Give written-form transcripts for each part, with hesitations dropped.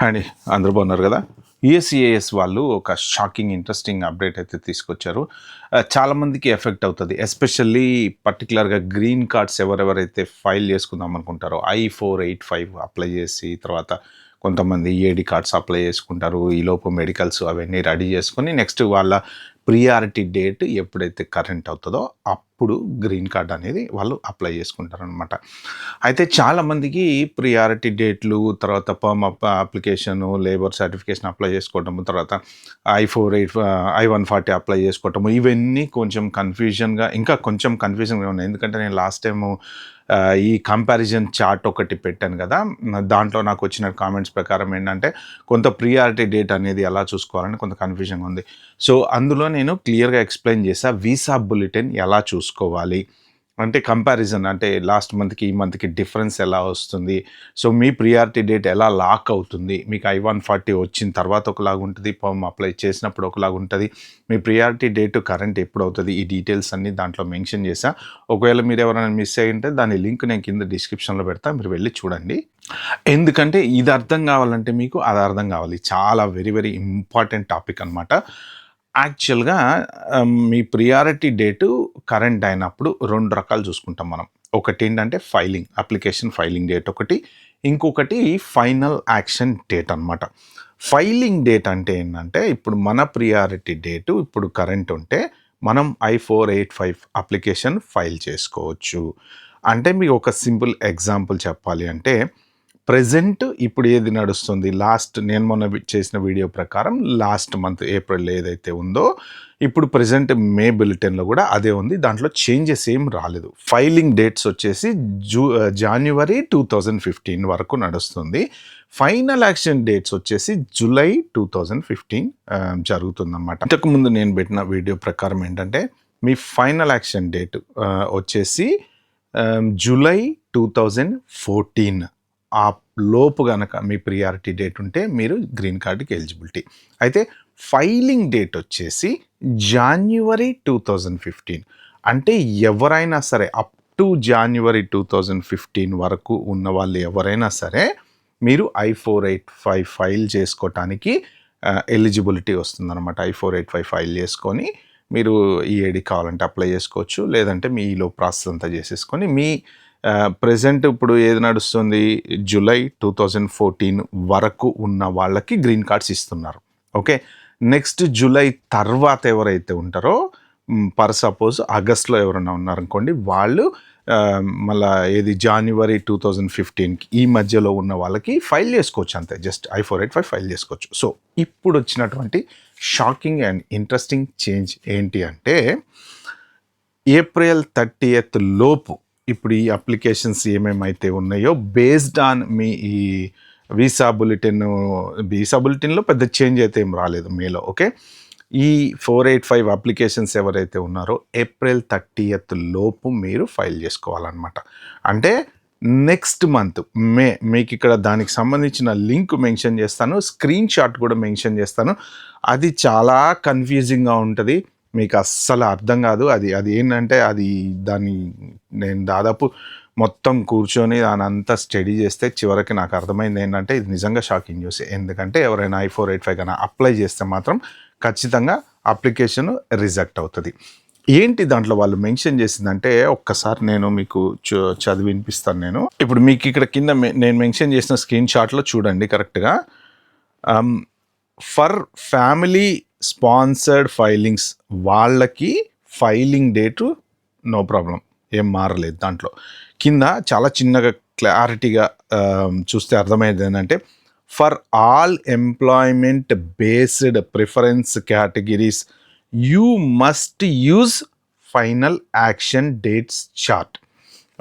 అండి అందరూ బాగున్నారు కదా. యుఎస్సిఏఎస్ వాళ్ళు ఒక షాకింగ్ ఇంట్రెస్టింగ్ అప్డేట్ అయితే తీసుకొచ్చారు. చాలామందికి ఎఫెక్ట్ అవుతుంది. ఎస్పెషల్లీ పర్టికులర్గా గ్రీన్ కార్డ్స్ ఎవరెవరైతే ఫైల్ చేసుకుందాం అనుకుంటారో I-485 అప్లై చేసి తర్వాత కొంతమంది ఏడి కార్డ్స్ అప్లై చేసుకుంటారు. ఈలోపు మెడికల్స్ అవన్నీ రెడీ చేసుకొని నెక్స్ట్ వాళ్ళ ప్రియారిటీ డేట్ ఎప్పుడైతే కరెంట్ అవుతుందో అప్పుడు గ్రీన్ కార్డ్ అనేది వాళ్ళు అప్లై చేసుకుంటారనమాట. అయితే చాలామందికి ప్రియారిటీ డేట్లు తర్వాత పర్మ్ అప్లికేషను లేబర్ సర్టిఫికేషన్ అప్లై చేసుకోవటము తర్వాత I-140 అప్లై చేసుకోవటము ఇవన్నీ కొంచెం ఇంకా కొంచెం కన్ఫ్యూజన్గా ఉన్నాయి. ఎందుకంటే నేను లాస్ట్ టైము ఈ కంపారిజన్ చార్ట్ ఒకటి పెట్టాను కదా, దాంట్లో నాకు వచ్చిన కామెంట్స్ ప్రకారం ఏంటంటే కొంత ప్రియారిటీ డేట్ అనేది ఎలా చూసుకోవాలని కొంత కన్ఫ్యూజన్గా ఉంది. సో అందులో నేను క్లియర్గా ఎక్స్ప్లెయిన్ చేసా వీసా బులెటిన్ ఎలా చూసుకోవాలి అంటే కంపారిజన్ అంటే లాస్ట్ మంత్కి ఈ మంత్కి డిఫరెన్స్ ఎలా వస్తుంది, సో మీ ప్రియారిటీ డేట్ ఎలా లాక్ అవుతుంది, మీకు I-140 వచ్చిన తర్వాత ఒకలాగా ఉంటుంది, పర్మ్ అప్లై చేసినప్పుడు ఒకలాగా ఉంటుంది, మీ ప్రియారిటీ డేట్ కరెంట్ ఎప్పుడు అవుతుంది, ఈ డీటెయిల్స్ అన్నీ దాంట్లో మెన్షన్ చేశా. ఒకవేళ మీరు ఎవరైనా మిస్ అయ్యి ఉంటే దాని లింక్ నేను కింద డిస్క్రిప్షన్లో పెడతా, మీరు వెళ్ళి చూడండి. ఎందుకంటే ఇది అర్థం కావాలంటే మీకు అది అర్థం కావాలి. చాలా వెరీ వెరీ ఇంపార్టెంట్ టాపిక్ అనమాట. యాక్చువల్గా మీ ప్రియారిటీ డేటు కరెంట్ అయినప్పుడు 2 రకాలు చూసుకుంటాం మనం. ఒకటి ఏంటంటే అప్లికేషన్ ఫైలింగ్ డేట్ ఒకటి, ఇంకొకటి ఫైనల్ యాక్షన్ డేట్ అనమాట. ఫైలింగ్ డేట్ అంటే ఏంటంటే ఇప్పుడు మన ప్రియారిటీ డేటు ఇప్పుడు కరెంట్ ఉంటే మనం I-485 అప్లికేషన్ ఫైల్ చేసుకోవచ్చు. అంటే మీకు ఒక సింపుల్ ఎగ్జాంపుల్ చెప్పాలి అంటే ప్రెజెంట్ ఇప్పుడు ఏది నడుస్తుంది, నేను మొన్న చేసిన వీడియో ప్రకారం లాస్ట్ మంత్ ఏప్రిల్ ఏదైతే ఉందో ఇప్పుడు ప్రెజెంట్ మే బులెటిన్లో కూడా అదే ఉంది, దాంట్లో చేంజెస్ ఏం రాలేదు. ఫైలింగ్ డేట్స్ వచ్చేసి January 2015 వరకు నడుస్తుంది. ఫైనల్ యాక్షన్ డేట్స్ వచ్చేసి July 2015 జరుగుతుందన్నమాట. ఇంతకుముందు నేను పెట్టిన వీడియో ప్రకారం ఏంటంటే మీ ఫైనల్ యాక్షన్ డేట్ వచ్చేసి July 2014 ఆ లోపు కనుక మీ ప్రియారిటీ డేట్ ఉంటే మీరు గ్రీన్ కార్డుకి ఎలిజిబిలిటీ. అయితే ఫైలింగ్ డేట్ వచ్చేసి January 2015 అంటే ఎవరైనా సరే అప్ టు January 2015 వరకు ఉన్న వాళ్ళు ఎవరైనా సరే మీరు I-485 ఫైల్ చేసుకోవటానికి ఎలిజిబిలిటీ వస్తుందన్నమాట. I-485 ఫైల్ చేసుకొని మీరు ఈఏడి కావాలంటే అప్లై చేసుకోవచ్చు, లేదంటే మీ ఈలో ప్రాసెస్ అంతా చేసేసుకొని మీ ప్రెజెంట్ ఇప్పుడు ఏది నడుస్తుంది July 2014 వరకు ఉన్న వాళ్ళకి గ్రీన్ కార్డ్స్ ఇస్తున్నారు. ఓకే, నెక్స్ట్ జూలై తర్వాత ఎవరైతే ఉంటారో పర్ సపోజ్ ఆగస్ట్లో ఎవరైనా ఉన్నారనుకోండి వాళ్ళు మళ్ళీ ఏది January 2015కి ఈ మధ్యలో ఉన్న వాళ్ళకి ఫైల్ చేసుకోవచ్చు, అంతే జస్ట్ I-485 ఫైల్ చేసుకోవచ్చు. సో ఇప్పుడు వచ్చినటువంటి షాకింగ్ అండ్ ఇంట్రెస్టింగ్ చేంజ్ ఏంటి అంటే April 30th లోపు ఇప్పుడు ఈ అప్లికేషన్స్ ఏమేమైతే ఉన్నాయో బేస్డ్ ఆన్ మీ ఈ వీసా బులెటిన్లో పెద్ద చేంజ్ అయితే ఏం రాలేదు మేలో. ఓకే, ఈ 485 అప్లికేషన్స్ ఎవరైతే ఉన్నారో April 30th లోపు మీరు ఫైల్ చేసుకోవాలన్నమాట. అంటే నెక్స్ట్ మంత్ మీకు ఇక్కడ దానికి సంబంధించిన లింక్ మెన్షన్ చేస్తాను, స్క్రీన్ షాట్ కూడా మెన్షన్ చేస్తాను. అది చాలా కన్ఫ్యూజింగ్గా ఉంటుంది, మీకు అస్సలు అర్థం కాదు. అది ఏంటంటే దాన్ని నేను దాదాపు మొత్తం కూర్చొని దాని అంతా స్టడీ చేస్తే చివరికి నాకు అర్థమైంది ఏంటంటే ఇది నిజంగా షాకింగ్ న్యూస్. ఎందుకంటే ఎవరైనా I-485 కన్నా అప్లై చేస్తే మాత్రం ఖచ్చితంగా అప్లికేషన్ రిజెక్ట్ అవుతుంది. ఏంటి దాంట్లో వాళ్ళు మెన్షన్ చేసిందంటే ఒక్కసారి నేను మీకు చదివి వినిపిస్తాను. నేను ఇప్పుడు మీకు ఇక్కడ కింద నేను మెన్షన్ చేసిన స్క్రీన్ షాట్లో చూడండి కరెక్ట్గా. ఫర్ ఫ్యామిలీ స్పాన్సర్డ్ ఫైలింగ్స్ వాళ్ళకి ఫైలింగ్ డేటు నో ప్రాబ్లం, ఏం మారలేదు. దాంట్లో కింద చాలా చిన్నగా క్లారిటీగా చూస్తే అర్థమయ్యేది ఏంటంటే for all employment based preference categories you must use final action dates chart.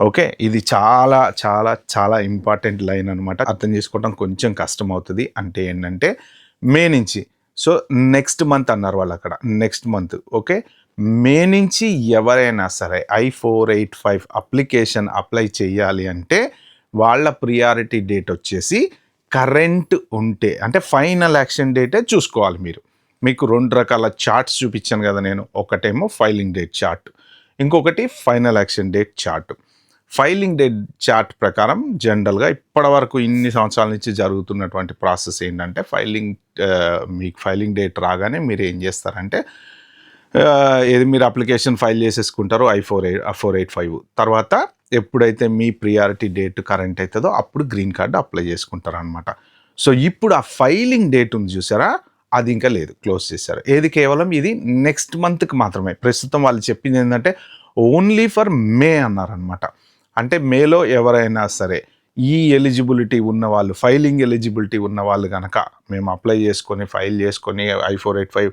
Okay, ఇది చాలా చాలా చాలా ఇంపార్టెంట్ లైన్ అనమాట, అర్థం చేసుకోవడం కొంచెం కష్టం అవుతుంది. అంటే ఏంటంటే మే నుంచి, సో నెక్స్ట్ మంత్ అన్నారు వాళ్ళు అక్కడ, నెక్స్ట్ మంత్. ఓకే, మే నుంచి ఎవరైనా సరే I-485 అప్లికేషన్ అప్లై చేయాలి అంటే వాళ్ళ ప్రియారిటీ డేట్ వచ్చేసి కరెంట్ ఉంటే అంటే ఫైనల్ యాక్షన్ డేటే చూసుకోవాలి మీరు. మీకు 2 రకాల చార్ట్స్ చూపించాను కదా నేను, ఒకటేమో ఫైలింగ్ డేట్ చార్ట్, ఇంకొకటి final action date chart. Filing date chart ప్రకారం జనరల్గా ఇప్పటివరకు ఇన్ని సంవత్సరాల నుంచి జరుగుతున్నటువంటి ప్రాసెస్ ఏంటంటే మీకు ఫైలింగ్ డేట్ రాగానే మీరు ఏం చేస్తారంటే ఏది మీరు అప్లికేషన్ ఫైల్ చేసేసుకుంటారో I-485 తర్వాత ఎప్పుడైతే మీ ప్రియారిటీ డేట్ కరెంట్ అవుతుందో అప్పుడు గ్రీన్ కార్డు అప్లై చేసుకుంటారు అనమాట. సో ఇప్పుడు ఆ ఫైలింగ్ డేట్ ఉంది చూసారా, అది ఇంకా లేదు, క్లోజ్ చేశారు. ఏది కేవలం ఇది నెక్స్ట్ మంత్కి మాత్రమే. ప్రస్తుతం వాళ్ళు చెప్పింది ఏంటంటే ఓన్లీ ఫర్ మే అన్నారనమాట. అంటే మేలో ఎవరైనా సరే ఈ ఎలిజిబిలిటీ ఉన్న వాళ్ళు, ఫైలింగ్ ఎలిజిబిలిటీ ఉన్న వాళ్ళు కనుక మేము అప్లై చేసుకొని ఫైల్ చేసుకొని I-485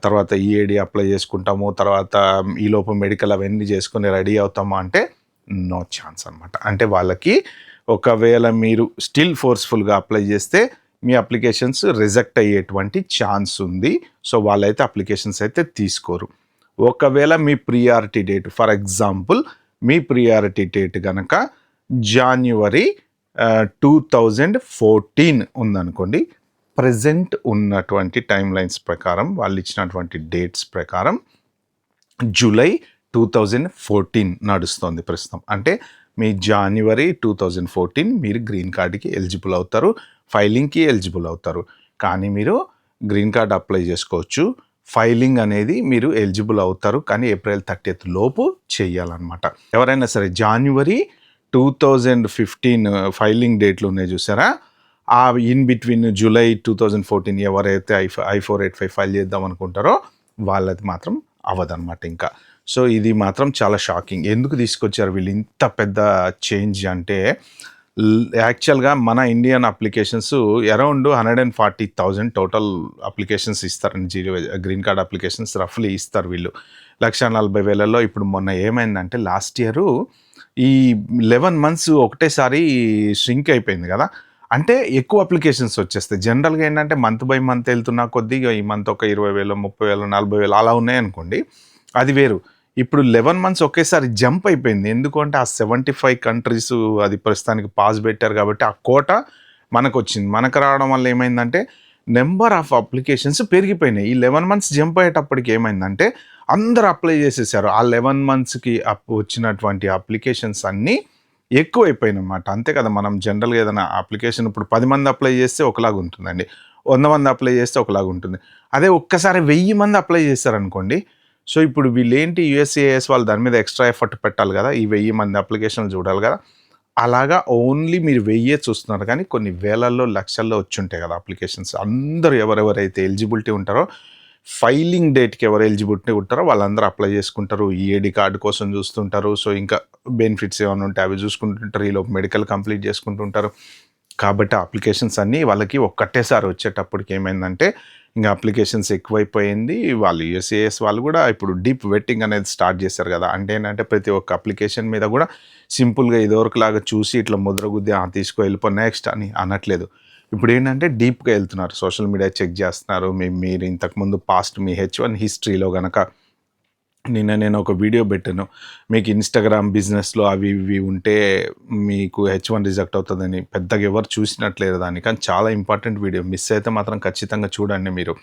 తర్వాత EAD అప్లై చేసుకుంటాము, తర్వాత ఈలోపు మెడికల్ అవన్నీ చేసుకొని రెడీ అవుతాము అంటే నో ఛాన్స్ అనమాట. అంటే వాళ్ళకి ఒకవేళ మీరు స్టిల్ ఫోర్స్ఫుల్గా అప్లై చేస్తే మీ అప్లికేషన్స్ రిజెక్ట్ అయ్యేటువంటి ఛాన్స్ ఉంది. సో వాళ్ళైతే అప్లికేషన్స్ అయితే తీసుకోరు. ఒకవేళ మీ ప్రియారిటీ డేట్, ఫర్ ఎగ్జాంపుల్ మీ ప్రియారిటీ డేట్ కనుక January 2014 ఉందనుకోండి, ప్రజెంట్ ఉన్నటువంటి టైమ్ లైన్స్ ప్రకారం వాళ్ళు ఇచ్చినటువంటి డేట్స్ ప్రకారం July 2014 నడుస్తుంది ప్రస్తుతం. అంటే మీ January 2014 మీరు గ్రీన్ కార్డ్కి ఎలిజిబుల్ అవుతారు, ఫైలింగ్కి ఎలిజిబుల్ అవుతారు. కానీ మీరు గ్రీన్ కార్డ్ అప్లై చేసుకోవచ్చు, ఫైలింగ్ అనేది మీరు ఎలిజిబుల్ అవుతారు, కానీ April 30th లోపు చేయాలన్నమాట. ఎవరైనా సరే January 2015 ఫైలింగ్ డేట్లు ఉన్నాయి చూసారా, ఆ ఇన్ బిట్వీన్ July 2014 ఎవరైతే I-485 ఫైల్ చేద్దాం అనుకుంటారో వాళ్ళది మాత్రం అవ్వదన్నమాట ఇంకా. సో ఇది మాత్రం చాలా షాకింగ్. ఎందుకు తీసుకొచ్చారు వీళ్ళు ఇంత పెద్ద చేంజ్ అంటే, యాక్చువల్గా మన Indian applications around 140,000 total applications ఇస్తారండి. గ్రీన్ కార్డ్ అప్లికేషన్స్ రఫ్లీ ఇస్తారు వీళ్ళు 140,000లో. ఇప్పుడు మొన్న ఏమైందంటే లాస్ట్ ఇయర్ ఈ 11 months ఒకటేసారి ష్రింక్ అయిపోయింది కదా, అంటే ఎక్కువ అప్లికేషన్స్ వచ్చేస్తాయి. జనరల్గా ఏంటంటే మంత్ బై మంత్ వెళ్తున్నా కొద్దిగా ఈ మంత్ ఒక 20,000, 30,000, 40,000 అలా ఉన్నాయనుకోండి, అది వేరు. ఇప్పుడు 11 months ఒకేసారి జంప్ అయిపోయింది. ఎందుకంటే ఆ 75 countries అది ప్రస్తుతానికి పాస్ పెట్టారు కాబట్టి ఆ కోట మనకు వచ్చింది. మనకు రావడం వల్ల ఏమైందంటే నెంబర్ ఆఫ్ అప్లికేషన్స్ పెరిగిపోయినాయి. ఈ 11 months జంప్ అయ్యేటప్పటికి ఏమైందంటే అందరూ అప్లై చేసేసారు. ఆ 11 monthsకి వచ్చినటువంటి అప్లికేషన్స్ అన్నీ ఎక్కువైపోయినాయి అన్నమాట. అంతే కదా, మనం జనరల్గా ఏదైనా అప్లికేషన్ ఇప్పుడు 10 మంది అప్లై చేస్తే ఒకలాగా ఉంటుందండి, 100 మంది అప్లై చేస్తే ఒకలాగా ఉంటుంది. అదే ఒక్కసారి 1000 మంది అప్లై చేశారనుకోండి, సో ఇప్పుడు వీళ్ళేంటి USCIS వాళ్ళు దాని మీద ఎక్స్ట్రా ఎఫర్ట్ పెట్టాలి కదా, ఈ 1000 మంది అప్లికేషన్లు చూడాలి కదా. అలాగా ఓన్లీ మీరు 1000 చూస్తున్నారు, కానీ కొన్ని వేలల్లో లక్షల్లో వచ్చి ఉంటాయి కదా అప్లికేషన్స్. అందరూ ఎవరెవరైతే ఎలిజిబిలిటీ ఉంటారో, ఫైలింగ్ డేట్కి ఎవరు ఎలిజిబిలిటీ ఉంటారో వాళ్ళందరూ అప్లై చేసుకుంటారు. EAD కార్డు కోసం చూస్తుంటారు. సో ఇంకా బెనిఫిట్స్ ఏమైనా ఉంటే అవి చూసుకుంటుంటారు. ఈలోపు మెడికల్ కంప్లీట్ చేసుకుంటుంటారు. కాబట్టి అప్లికేషన్స్ అన్నీ వాళ్ళకి ఒక్కటేసారి వచ్చేటప్పటికి ఏమైందంటే ఇంకా అప్లికేషన్స్ ఎక్కువైపోయింది. వాళ్ళు USCIS వాళ్ళు కూడా ఇప్పుడు డీప్ వెట్టింగ్ అనేది స్టార్ట్ చేశారు కదా. అంటే ఏంటంటే ప్రతి ఒక్క అప్లికేషన్ మీద కూడా సింపుల్గా ఇదివరకులాగా చూసి ఇట్లా ముద్రగుద్ది తీసుకో వెళ్ళిపో నెక్స్ట్ అని అనట్లేదు. ఇప్పుడు ఏంటంటే డీప్గా వెళ్తున్నారు, సోషల్ మీడియా చెక్ చేస్తున్నారు. మీరు ఇంతకుముందు పాస్ట్ మీ H1 హిస్టరీలో కనుక, నిన్న నేను ఒక వీడియో పెట్టాను, మీకు ఇన్స్టాగ్రామ్ బిజినెస్లో అవి ఇవి ఉంటే మీకు H1 రిజెక్ట్ అవుతుందని. పెద్దగా ఎవరు చూసినట్లేరు దాన్ని, కానీ చాలా ఇంపార్టెంట్ వీడియో. మిస్ అయితే మాత్రం ఖచ్చితంగా చూడండి మీరు.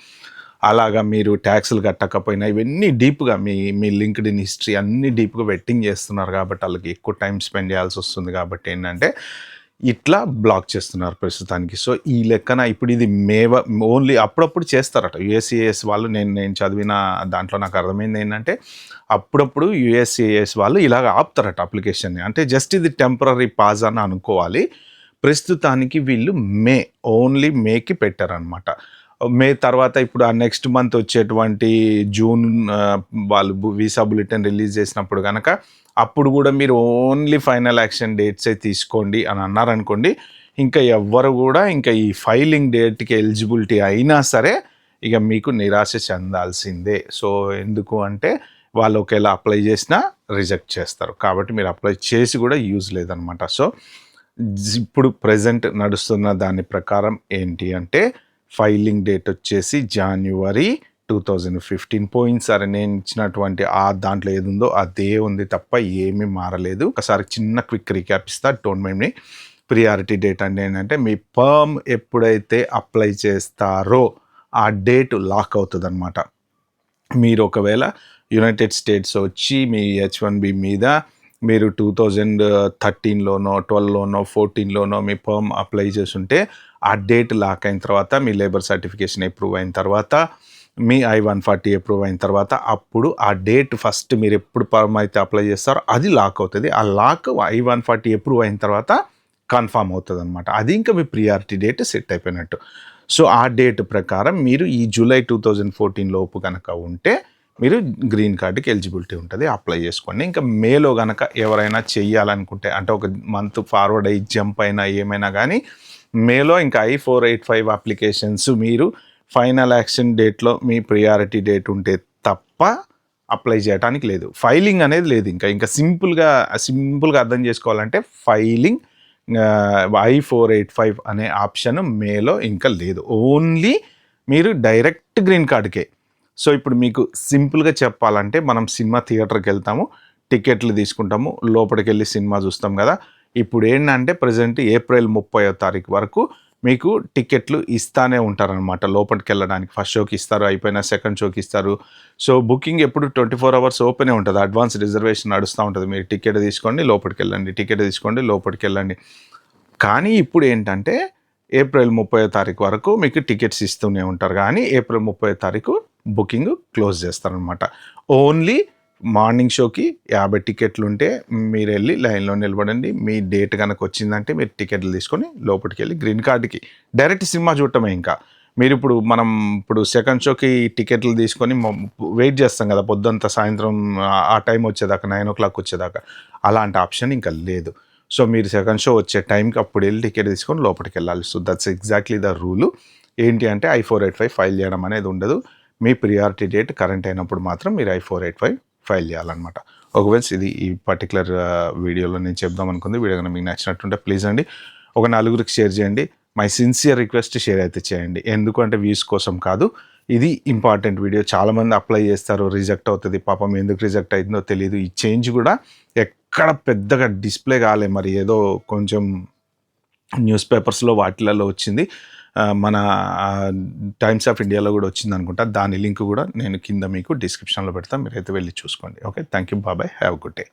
అలాగా మీరు ట్యాక్స్లు కట్టకపోయినా ఇవన్నీ డీప్గా మీ లింక్డ్ఇన్ హిస్టరీ అన్నీ డీప్గా వెట్టింగ్ చేస్తున్నారు కాబట్టి వాళ్ళకి ఎక్కువ టైం స్పెండ్ చేయాల్సి వస్తుంది. కాబట్టి ఏంటంటే ఇట్లా బ్లాక్ చేస్తున్నారు ప్రస్తుతానికి. సో ఈ లెక్కన ఇప్పుడు ఇది ఓన్లీ అప్పుడప్పుడు చేస్తారట USCIS వాళ్ళు. నేను చదివిన దాంట్లో నాకు అర్థమైంది ఏంటంటే అప్పుడప్పుడు USCIS వాళ్ళు ఇలాగ ఆపుతారట అప్లికేషన్ని. అంటే జస్ట్ ఇది టెంపరీ పాజ్ అని అనుకోవాలి. ప్రస్తుతానికి వీళ్ళు ఓన్లీ మేకి పెట్టారనమాట. మే తర్వాత ఇప్పుడు ఆ నెక్స్ట్ మంత్ వచ్చేటువంటి జూన్ వాళ్ళు వీసా బులెటిన్ రిలీజ్ చేసినప్పుడు కనుక అప్పుడు కూడా మీరు ఓన్లీ ఫైనల్ యాక్షన్ డేట్సే తీసుకోండి అని అన్నారనుకోండి, ఇంకా ఎవ్వరు కూడా ఇంకా ఈ ఫైలింగ్ డేట్కి ఎలిజిబిలిటీ అయినా సరే ఇక మీకు నిరాశ చెందాల్సిందే. సో ఎందుకు అంటే వాళ్ళు ఒకవేళ అప్లై చేసినా రిజెక్ట్ చేస్తారు. కాబట్టి మీరు అప్లై చేసి కూడా యూజ్ లేదనమాట. సో ఇప్పుడు ప్రజెంట్ నడుస్తున్న దాని ప్రకారం ఏంటి అంటే ఫైలింగ్ డేట్ వచ్చేసి January 2015. పోయినసారి నేను ఇచ్చినటువంటి దాంట్లో ఏది ఉందో అదే ఉంది తప్ప ఏమీ మారలేదు. ఒకసారి చిన్న క్విక్ రీక్యాప్ ఇస్తా, don't mind me. Priority date అంటే ఏంటంటే మీ పర్మ్ ఎప్పుడైతే అప్లై చేస్తారో ఆ డేట్ లాక్ అవుతుంది అనమాట. మీరు ఒకవేళ యునైటెడ్ స్టేట్స్ వచ్చి మీ H1B మీద మీరు 2013లోనో 12లోనో 14లోనో మీ పర్మ్ అప్లై చేసుంటే ఆ డేట్ లాక్ అయిన తర్వాత మీ లేబర్ సర్టిఫికేషన్ అప్రూవ్ అయిన తర్వాత మీ I-140 అప్రూవ్ అయిన తర్వాత అప్పుడు ఆ డేట్ ఫస్ట్ మీరు ఎప్పుడు పర్మ్ అయితే అప్లై చేస్తారో అది లాక్ అవుతుంది. ఆ లాక్ I-140 అప్రూవ్ అయిన తర్వాత కన్ఫామ్ అవుతుంది అనమాట. అది ఇంకా మీ ప్రియారిటీ డేట్ సెట్ అయిపోయినట్టు. సో ఆ డేట్ ప్రకారం మీరు ఈ జూలై 2014 లోపు కనుక ఉంటే మీరు గ్రీన్ కార్డుకి ఎలిజిబిలిటీ ఉంటుంది, అప్లై చేసుకోండి. ఇంకా మేలో కనుక ఎవరైనా చెయ్యాలనుకుంటే అంటే ఒక మంత్ ఫార్వర్డ్ అయ్యి జంప్ అయినా ఏమైనా కానీ మేలో ఇంకా I-485 అప్లికేషన్స్ మీరు ఫైనల్ యాక్షన్ డేట్లో మీ ప్రియారిటీ డేట్ ఉంటే తప్ప అప్లై చేయడానికి లేదు. ఫైలింగ్ అనేది లేదు. ఇంకా సింపుల్గా అర్థం చేసుకోవాలంటే ఫైలింగ్ I-485 అనే ఆప్షన్ మేలో ఇంకా లేదు. ఓన్లీ మీరు డైరెక్ట్ గ్రీన్ కార్డుకే. సో ఇప్పుడు మీకు సింపుల్గా చెప్పాలంటే మనం సినిమా థియేటర్కి వెళ్తాము, టికెట్లు తీసుకుంటాము, లోపలికి వెళ్ళి సినిమా చూస్తాం కదా. ఇప్పుడు ఏంటంటే ప్రజెంట్ ఏప్రిల్ 30వ తారీఖు వరకు మీకు టికెట్లు ఇస్తానే ఉంటారనమాట. లోపలికి వెళ్ళడానికి ఫస్ట్ షోకి ఇస్తారు, అయిపోయిన సెకండ్ షోకి ఇస్తారు. సో బుకింగ్ ఎప్పుడు 24 అవర్స్ ఓపెనే ఉంటుంది. అడ్వాన్స్ రిజర్వేషన్ నడుస్తూ ఉంటుంది. మీరు టికెట్ తీసుకోండి లోపలికి వెళ్ళండి, టికెట్ తీసుకోండి లోపలికి వెళ్ళండి. కానీ ఇప్పుడు ఏంటంటే ఏప్రిల్ 30వ తారీఖు వరకు మీకు టికెట్స్ ఇస్తూనే ఉంటారు, కానీ ఏప్రిల్ 30వ తారీఖు బుకింగ్ క్లోజ్ చేస్తారనమాట. ఓన్లీ మార్నింగ్ షోకి 50 టికెట్లు ఉంటే మీరు వెళ్ళి లైన్లో నిలబడండి. మీ డేట్ కనుక వచ్చిందంటే మీరు టికెట్లు తీసుకొని లోపలికి వెళ్ళి గ్రీన్ కార్డుకి డైరెక్ట్ సినిమా చూడటమే. ఇంకా మీరు ఇప్పుడు సెకండ్ షోకి టికెట్లు తీసుకొని వెయిట్ చేస్తాం కదా పొద్దుంతా సాయంత్రం ఆ టైం వచ్చేదాకా 9 o'clock వచ్చేదాకా, అలాంటి ఆప్షన్ ఇంకా లేదు. సో మీరు సెకండ్ షో వచ్చే టైంకి అప్పుడు వెళ్ళి టికెట్ తీసుకొని లోపలికి వెళ్ళాలి. So that's exactly the rule. ఏంటి అంటే I-485 ఫైల్ చేయడం అనేది ఉండదు. మీ ప్రియారిటీ డేట్ కరెంట్ అయినప్పుడు మాత్రం మీరు I-485 ఫైల్ చేయాలన్నమాట. ఒకవేళ ఇది ఈ పర్టికులర్ వీడియోలో నేను చెప్దాం అనుకుంది. వీడియో కనుక మీకు నచ్చినట్టుంటే ప్లీజ్ అండి ఒక 4గురికి షేర్ చేయండి. మై సిన్సియర్ రిక్వెస్ట్, షేర్ అయితే చేయండి. ఎందుకంటే వ్యూస్ కోసం కాదు, ఇది ఇంపార్టెంట్ వీడియో. చాలామంది అప్లై చేస్తారు, రిజెక్ట్ అవుతుంది. పాపం ఎందుకు రిజెక్ట్ అవుతుందో తెలియదు. ఈ చేంజ్ కూడా ఎక్కడ పెద్దగా డిస్ప్లే కాలే, మరి ఏదో కొంచెం న్యూస్ పేపర్స్లో వాటిలలో వచ్చింది. మన టైమ్స్ ఆఫ్ ఇండియాలో కూడా వచ్చింది అనుకుంటా. దాని లింక్ కూడా నేను కింద మీకు డిస్క్రిప్షన్లో పెడతాను, మీరైతే వెళ్ళి చూసుకోండి. Okay, thank you, bye, have good day.